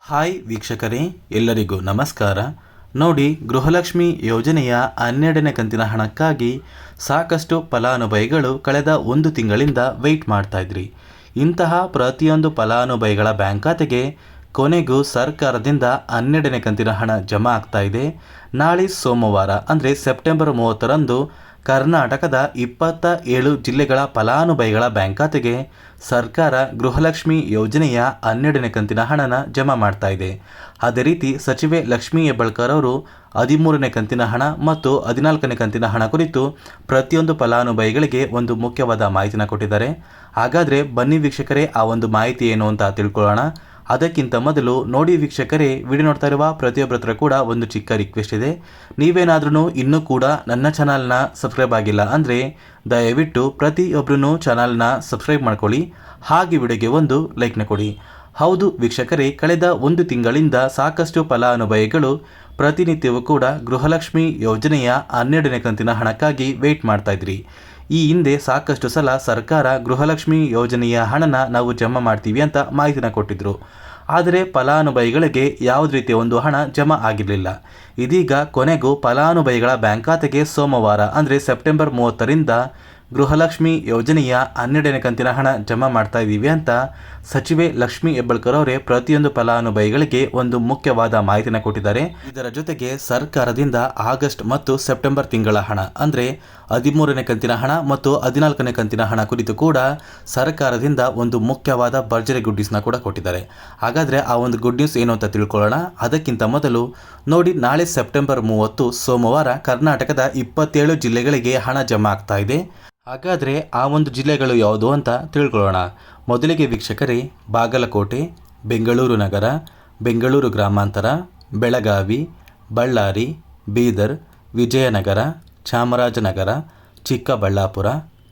Hi ವೀಕ್ಷಕರೇ, ಎಲ್ಲರಿಗೂ ನಮಸ್ಕಾರ. ನೋಡಿ, ಗೃಹಲಕ್ಷ್ಮಿ ಯೋಜನೆಯ 12ನೇ ಕಂತಿನ ಹಣಕ್ಕಾಗಿ ಸಾಕಷ್ಟು ಫಲಾನುಭವಿಗಳು ಕಳೆದ 1 ತಿಂಗಳಿಂದ ವೆಯ್ಟ್ ಮಾಡ್ತಾ ಇದ್ರಿ. ಇಂತಹ ಪ್ರತಿಯೊಂದು ಫಲಾನುಭವಿಗಳ ಬ್ಯಾಂಕ್ ಖಾತೆಗೆ ಕೊನೆಗೂ ಸರ್ಕಾರದಿಂದ 12ನೇ ಕಂತಿನ ಹಣ ಜಮಾ ಆಗ್ತಾ ಇದೆ. ನಾಳೆ ಸೋಮವಾರ ಅಂದರೆ ಸೆಪ್ಟೆಂಬರ್ 30ರಂದು ಕರ್ನಾಟಕದ 27 ಜಿಲ್ಲೆಗಳ ಫಲಾನುಭವಿಗಳ ಬ್ಯಾಂಕ್ ಖಾತೆಗೆ ಸರ್ಕಾರ ಗೃಹಲಕ್ಷ್ಮಿ ಯೋಜನೆಯ 12ನೇ ಕಂತಿನ ಹಣನ ಜಮಾ ಮಾಡ್ತಾ ಇದೆ. ಅದೇ ರೀತಿ ಸಚಿವೆ ಲಕ್ಷ್ಮೀ ಹೆಬ್ಬಾಳ್ಕರ್ ಅವರು 13ನೇ ಕಂತಿನ ಹಣ ಮತ್ತು 14ನೇ ಕಂತಿನ ಹಣ ಕುರಿತು ಪ್ರತಿಯೊಂದು ಫಲಾನುಭವಿಗಳಿಗೆ ಒಂದು ಮುಖ್ಯವಾದ ಮಾಹಿತಿನ ಕೊಟ್ಟಿದ್ದಾರೆ. ಹಾಗಾದರೆ ಬನ್ನಿ ವೀಕ್ಷಕರೇ, ಆ ಒಂದು ಮಾಹಿತಿ ಏನು ಅಂತ ತಿಳ್ಕೊಳ್ಳೋಣ. ಅದಕ್ಕಿಂತ ಮೊದಲು ನೋಡಿ ವೀಕ್ಷಕರೇ, ವಿಡಿಯೋ ನೋಡ್ತಾ ಇರುವ ಪ್ರತಿಯೊಬ್ಬರ ಹತ್ರ ಕೂಡ ಒಂದು ಚಿಕ್ಕ ರಿಕ್ವೆಸ್ಟ್ ಇದೆ. ನೀವೇನಾದ್ರೂ ಇನ್ನೂ ಕೂಡ ನನ್ನ ಚಾನಲ್ನ ಸಬ್ಸ್ಕ್ರೈಬ್ ಆಗಿಲ್ಲ ಅಂದರೆ ದಯವಿಟ್ಟು ಪ್ರತಿಯೊಬ್ಬರೂ ಚಾನಲ್ನ ಸಬ್ಸ್ಕ್ರೈಬ್ ಮಾಡ್ಕೊಳ್ಳಿ, ಹಾಗೆ ವಿಡಿಯೋಗೆ ಒಂದು ಲೈಕ್ನ ಕೊಡಿ. ಹೌದು ವೀಕ್ಷಕರೇ, ಕಳೆದ 1 ತಿಂಗಳಿಂದ ಸಾಕಷ್ಟು ಫಲಾನುಭವಿಗಳು ಪ್ರತಿನಿತ್ಯವೂ ಕೂಡ ಗೃಹಲಕ್ಷ್ಮಿ ಯೋಜನೆಯ 12ನೇ ಕಂತಿನ ಹಣಕ್ಕಾಗಿ ವೆಯ್ಟ್ ಮಾಡ್ತಾ ಇದ್ರಿ. ಈ ಹಿಂದೆ ಸಾಕಷ್ಟು ಸಲ ಸರ್ಕಾರ ಗೃಹಲಕ್ಷ್ಮಿ ಯೋಜನೆಯ ಹಣನ ನಾವು ಜಮಾ ಮಾಡ್ತೀವಿ ಅಂತ ಮಾಹಿತಿನ ಕೊಟ್ಟಿದ್ರು. ಆದರೆ ಫಲಾನುಭವಿಗಳಿಗೆ ಯಾವುದೇ ರೀತಿಯ ಒಂದು ಹಣ ಜಮಾ ಆಗಿರಲಿಲ್ಲ. ಇದೀಗ ಕೊನೆಗೂ ಫಲಾನುಭವಿಗಳ ಬ್ಯಾಂಕ್ ಖಾತೆಗೆ ಸೋಮವಾರ ಅಂದರೆ ಸೆಪ್ಟೆಂಬರ್ 30ರಿಂದ ಗೃಹಲಕ್ಷ್ಮಿ ಯೋಜನೆಯ 12ನೇ ಕಂತಿನ ಹಣ ಜಮಾ ಮಾಡ್ತಾ ಇದ್ದೀವಿ ಅಂತ ಸಚಿವೆ ಲಕ್ಷ್ಮೀ ಹೆಬ್ಬಾಳ್ಕರ್ ಅವರೇ ಪ್ರತಿಯೊಂದು ಫಲಾನುಭವಿಗಳಿಗೆ ಒಂದು ಮುಖ್ಯವಾದ ಮಾಹಿತಿನ ಕೊಟ್ಟಿದ್ದಾರೆ. ಇದರ ಜೊತೆಗೆ ಸರ್ಕಾರದಿಂದ ಆಗಸ್ಟ್ ಮತ್ತು ಸೆಪ್ಟೆಂಬರ್ ತಿಂಗಳ ಹಣ ಅಂದರೆ 13ನೇ ಕಂತಿನ ಹಣ ಮತ್ತು 14ನೇ ಕಂತಿನ ಹಣ ಕುರಿತು ಕೂಡ ಸರ್ಕಾರದಿಂದ ಒಂದು ಮುಖ್ಯವಾದ ಭರ್ಜರಿ ಗುಡ್ ನ್ಯೂಸ್ನ ಕೂಡ ಕೊಟ್ಟಿದ್ದಾರೆ. ಹಾಗಾದರೆ ಆ ಒಂದು ಗುಡ್ ನ್ಯೂಸ್ ಏನು ಅಂತ ತಿಳ್ಕೊಳ್ಳೋಣ. ಅದಕ್ಕಿಂತ ಮೊದಲು ನೋಡಿ, ನಾಳೆ ಸೆಪ್ಟೆಂಬರ್ 30 ಸೋಮವಾರ ಕರ್ನಾಟಕದ 27 ಜಿಲ್ಲೆಗಳಿಗೆ ಹಣ ಜಮಾ ಆಗ್ತಾ ಇದೆ. ಹಾಗಾದರೆ ಆ ಒಂದು ಜಿಲ್ಲೆಗಳು ಯಾವುದು ಅಂತ ತಿಳ್ಕೊಳ್ಳೋಣ. ಮೊದಲಿಗೆ ವೀಕ್ಷಕರೇ, ಬಾಗಲಕೋಟೆ, ಬೆಂಗಳೂರು ನಗರ, ಬೆಂಗಳೂರು ಗ್ರಾಮಾಂತರ, ಬೆಳಗಾವಿ, ಬಳ್ಳಾರಿ, ಬೀದರ್, ವಿಜಯನಗರ, ಚಾಮರಾಜನಗರ, ಚಿಕ್ಕಬಳ್ಳಾಪುರ,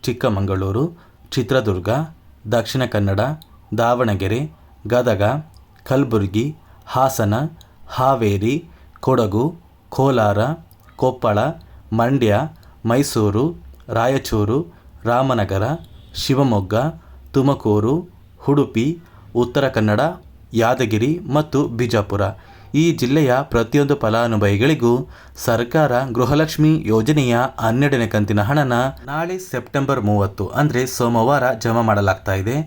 ಚಿಕ್ಕಮಗಳೂರು, ಚಿತ್ರದುರ್ಗ, ದಕ್ಷಿಣ ಕನ್ನಡ, ದಾವಣಗೆರೆ, ಗದಗ, ಕಲಬುರಗಿ, ಹಾಸನ, ಹಾವೇರಿ, ಕೊಡಗು, ಕೋಲಾರ, ಕೊಪ್ಪಳ, ಮಂಡ್ಯ, ಮೈಸೂರು, ರಾಯಚೂರು, ರಾಮನಗರ, ಶಿವಮೊಗ್ಗ, ತುಮಕೂರು, ಉಡುಪಿ, ಉತ್ತರ ಕನ್ನಡ, ಯಾದಗಿರಿ ಮತ್ತು ಬಿಜಾಪುರ ಈ ಜಿಲ್ಲೆಯ ಪ್ರತಿಯೊಂದು ಫಲಾನುಭವಿಗಳಿಗೂ ಸರ್ಕಾರ ಗೃಹಲಕ್ಷ್ಮಿ ಯೋಜನೆಯ 12ನೇ ಕಂತಿನ ಹಣನ ನಾಳೆ ಸೆಪ್ಟೆಂಬರ್ 30 ಅಂದರೆ ಸೋಮವಾರ ಜಮಾ ಮಾಡಲಾಗ್ತಾ ಇದೆ.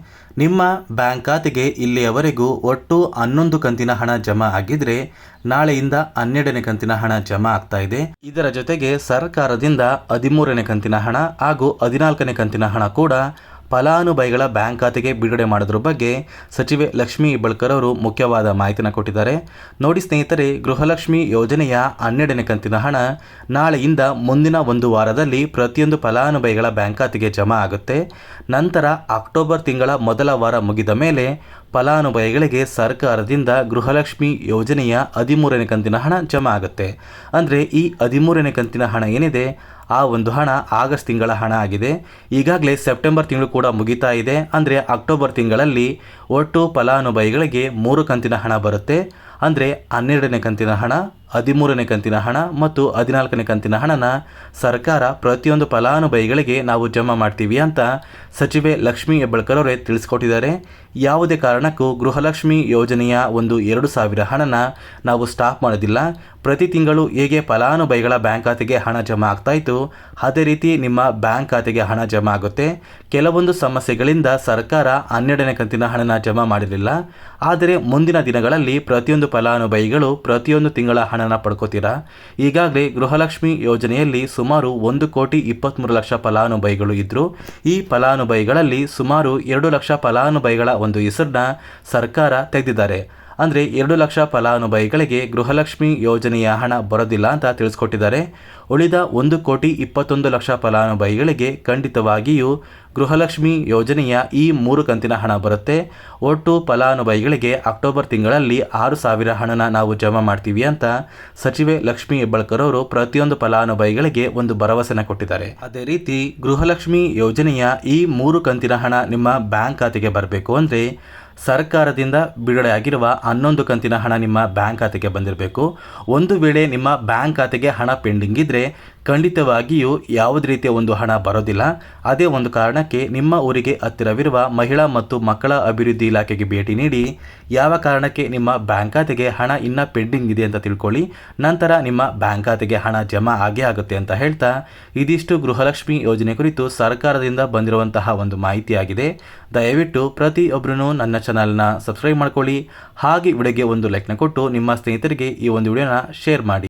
ನಿಮ್ಮ ಬ್ಯಾಂಕ್ ಖಾತೆಗೆ ಇಲ್ಲಿಯವರೆಗೂ ಒಟ್ಟು 11 ಕಂತಿನ ಹಣ ಜಮಾ ಆಗಿದ್ರೆ ನಾಳೆಯಿಂದ 12ನೇ ಕಂತಿನ ಹಣ ಜಮಾ ಆಗ್ತಾ ಇದೆ. ಇದರ ಜೊತೆಗೆ ಸರ್ಕಾರದಿಂದ 13ನೇ ಕಂತಿನ ಹಣ ಹಾಗೂ 14ನೇ ಕಂತಿನ ಹಣ ಕೂಡ ಫಲಾನುಭವಿಗಳ ಬ್ಯಾಂಕ್ ಖಾತೆಗೆ ಬಿಡುಗಡೆ ಮಾಡೋದ್ರ ಬಗ್ಗೆ ಸಚಿವೆ ಲಕ್ಷ್ಮೀ ಹೆಬ್ಬಾಳ್ಕರ್ ಅವರು ಮುಖ್ಯವಾದ ಮಾಹಿತಿನ ಕೊಟ್ಟಿದ್ದಾರೆ. ನೋಡಿ ಸ್ನೇಹಿತರೆ, ಗೃಹಲಕ್ಷ್ಮಿ ಯೋಜನೆಯ 12ನೇ ಕಂತಿನ ಹಣ ನಾಳೆಯಿಂದ ಮುಂದಿನ 1 ವಾರದಲ್ಲಿ ಪ್ರತಿಯೊಂದು ಫಲಾನುಭವಿಗಳ ಬ್ಯಾಂಕ್ ಖಾತೆಗೆ ಜಮಾ ಆಗುತ್ತೆ. ನಂತರ ಅಕ್ಟೋಬರ್ ತಿಂಗಳ ಮೊದಲ ವಾರ ಮುಗಿದ ಮೇಲೆ ಫಲಾನುಭವಿಗಳಿಗೆ ಸರ್ಕಾರದಿಂದ ಗೃಹಲಕ್ಷ್ಮಿ ಯೋಜನೆಯ 13ನೇ ಕಂತಿನ ಹಣ ಜಮಾ ಆಗುತ್ತೆ. ಅಂದರೆ ಈ 13ನೇ ಕಂತಿನ ಹಣ ಏನಿದೆ ಆ ಒಂದು ಹಣ ಆಗಸ್ಟ್ ತಿಂಗಳ ಹಣ ಆಗಿದೆ. ಈಗಾಗಲೇ ಸೆಪ್ಟೆಂಬರ್ ತಿಂಗಳು ಕೂಡ ಮುಗಿತಾ ಇದೆ. ಅಂದರೆ ಅಕ್ಟೋಬರ್ ತಿಂಗಳಲ್ಲಿ ಒಟ್ಟು ಫಲಾನುಭವಿಗಳಿಗೆ 3 ಕಂತಿನ ಹಣ ಬರುತ್ತೆ. ಅಂದರೆ 12ನೇ ಕಂತಿನ ಹಣ, 13ನೇ ಕಂತಿನ ಹಣ ಮತ್ತು 14ನೇ ಕಂತಿನ ಹಣನ ಸರ್ಕಾರ ಪ್ರತಿಯೊಂದು ಫಲಾನುಭವಿಗಳಿಗೆ ನಾವು ಜಮಾ ಮಾಡ್ತೀವಿ ಅಂತ ಸಚಿವೆ ಲಕ್ಷ್ಮೀ ಹೆಬ್ಬಾಳ್ಕರ್ ಅವರೇ ತಿಳಿಸ್ಕೊಟ್ಟಿದ್ದಾರೆ. ಯಾವುದೇ ಕಾರಣಕ್ಕೂ ಗೃಹಲಕ್ಷ್ಮಿ ಯೋಜನೆಯ ಒಂದು 2,000 ಹಣನ ನಾವು ಸ್ಟಾಪ್ ಮಾಡೋದಿಲ್ಲ. ಪ್ರತಿ ತಿಂಗಳು ಹೇಗೆ ಫಲಾನುಭವಿಗಳ ಬ್ಯಾಂಕ್ ಖಾತೆಗೆ ಹಣ ಜಮಾ ಆಗ್ತಾ ಇತ್ತು ಅದೇ ರೀತಿ ನಿಮ್ಮ ಬ್ಯಾಂಕ್ ಖಾತೆಗೆ ಹಣ ಜಮಾ ಆಗುತ್ತೆ. ಕೆಲವೊಂದು ಸಮಸ್ಯೆಗಳಿಂದ ಸರ್ಕಾರ 12ನೇ ಕಂತಿನ ಹಣನ ಜಮಾ ಮಾಡಿರಲಿಲ್ಲ. ಆದರೆ ಮುಂದಿನ ದಿನಗಳಲ್ಲಿ ಪ್ರತಿಯೊಂದು ಫಲಾನುಭವಿಗಳು ಪ್ರತಿಯೊಂದು ತಿಂಗಳ ಹಣನ ಪಡ್ಕೋತೀರಾ. ಈಗಾಗಲೇ ಗೃಹಲಕ್ಷ್ಮಿ ಯೋಜನೆಯಲ್ಲಿ ಸುಮಾರು 1,23,00,000 ಫಲಾನುಭವಿಗಳು ಇದ್ದರು. ಈ ಫಲಾನುಭವಿಗಳಲ್ಲಿ ಸುಮಾರು 2 ಲಕ್ಷ ಫಲಾನುಭವಿಗಳ ಒಂದು ಹೆಸರನ್ನ ಸರ್ಕಾರ ತೆಗೆದಿದ್ದಾರೆ. ಅಂದರೆ 2 ಲಕ್ಷ ಫಲಾನುಭವಿಗಳಿಗೆ ಗೃಹಲಕ್ಷ್ಮಿ ಯೋಜನೆಯ ಹಣ ಬರೋದಿಲ್ಲ ಅಂತ ತಿಳಿಸ್ಕೊಟ್ಟಿದ್ದಾರೆ. ಉಳಿದ 1,21,00,000 ಫಲಾನುಭವಿಗಳಿಗೆ ಖಂಡಿತವಾಗಿಯೂ ಗೃಹಲಕ್ಷ್ಮಿ ಯೋಜನೆಯ ಈ 3 ಕಂತಿನ ಹಣ ಬರುತ್ತೆ. ಒಟ್ಟು ಫಲಾನುಭವಿಗಳಿಗೆ ಅಕ್ಟೋಬರ್ ತಿಂಗಳಲ್ಲಿ 6,000 ಹಣನ ನಾವು ಜಮಾ ಮಾಡ್ತೀವಿ ಅಂತ ಸಚಿವೆ ಲಕ್ಷ್ಮೀ ಹೆಬ್ಬಾಳ್ಕರ್ ಅವರು ಪ್ರತಿಯೊಂದು ಫಲಾನುಭವಿಗಳಿಗೆ ಒಂದು ಭರವಸೆನ ಕೊಟ್ಟಿದ್ದಾರೆ. ಅದೇ ರೀತಿ ಗೃಹಲಕ್ಷ್ಮಿ ಯೋಜನೆಯ ಈ 3 ಕಂತಿನ ಹಣ ನಿಮ್ಮ ಬ್ಯಾಂಕ್ ಖಾತೆಗೆ ಬರಬೇಕು ಅಂದರೆ ಸರ್ಕಾರದಿಂದ ಬಿಡುಗಡೆ ಆಗಿರುವ 11 ಕಂತಿನ ಹಣ ನಿಮ್ಮ ಬ್ಯಾಂಕ್ ಖಾತೆಗೆ ಬಂದಿರಬೇಕು. ಒಂದು ವೇಳೆ ನಿಮ್ಮ ಬ್ಯಾಂಕ್ ಖಾತೆಗೆ ಹಣ ಪೆಂಡಿಂಗ್ ಇದ್ದರೆ ಖಂಡಿತವಾಗಿಯೂ ಯಾವುದೇ ರೀತಿಯ ಒಂದು ಹಣ ಬರೋದಿಲ್ಲ. ಅದೇ ಒಂದು ಕಾರಣಕ್ಕೆ ನಿಮ್ಮ ಊರಿಗೆ ಹತ್ತಿರವಿರುವ ಮಹಿಳಾ ಮತ್ತು ಮಕ್ಕಳ ಅಭಿವೃದ್ಧಿ ಇಲಾಖೆಗೆ ಭೇಟಿ ನೀಡಿ ಯಾವ ಕಾರಣಕ್ಕೆ ನಿಮ್ಮ ಬ್ಯಾಂಕ್ ಖಾತೆಗೆ ಹಣ ಇನ್ನೂ ಪೆಂಡಿಂಗ್ ಇದೆ ಅಂತ ತಿಳ್ಕೊಳ್ಳಿ. ನಂತರ ನಿಮ್ಮ ಬ್ಯಾಂಕ್ ಖಾತೆಗೆ ಹಣ ಜಮಾ ಆಗೇ ಆಗುತ್ತೆ ಅಂತ ಹೇಳ್ತಾ, ಇದಿಷ್ಟು ಗೃಹಲಕ್ಷ್ಮಿ ಯೋಜನೆ ಕುರಿತು ಸರ್ಕಾರದಿಂದ ಬಂದಿರುವಂತಹ ಒಂದು ಮಾಹಿತಿಯಾಗಿದೆ. ದಯವಿಟ್ಟು ಪ್ರತಿಯೊಬ್ಬರೂ ನನ್ನ ಚಾನಲ್ನ ಸಬ್ಸ್ಕ್ರೈಬ್ ಮಾಡ್ಕೊಳ್ಳಿ. ಹಾಗೆ ವಿಡಿಯೋಗೆ ಒಂದು ಲೈಕ್ನ ಕೊಟ್ಟು ನಿಮ್ಮ ಸ್ನೇಹಿತರಿಗೆ ಈ ಒಂದು ವಿಡಿಯೋನ ಶೇರ್ ಮಾಡಿ.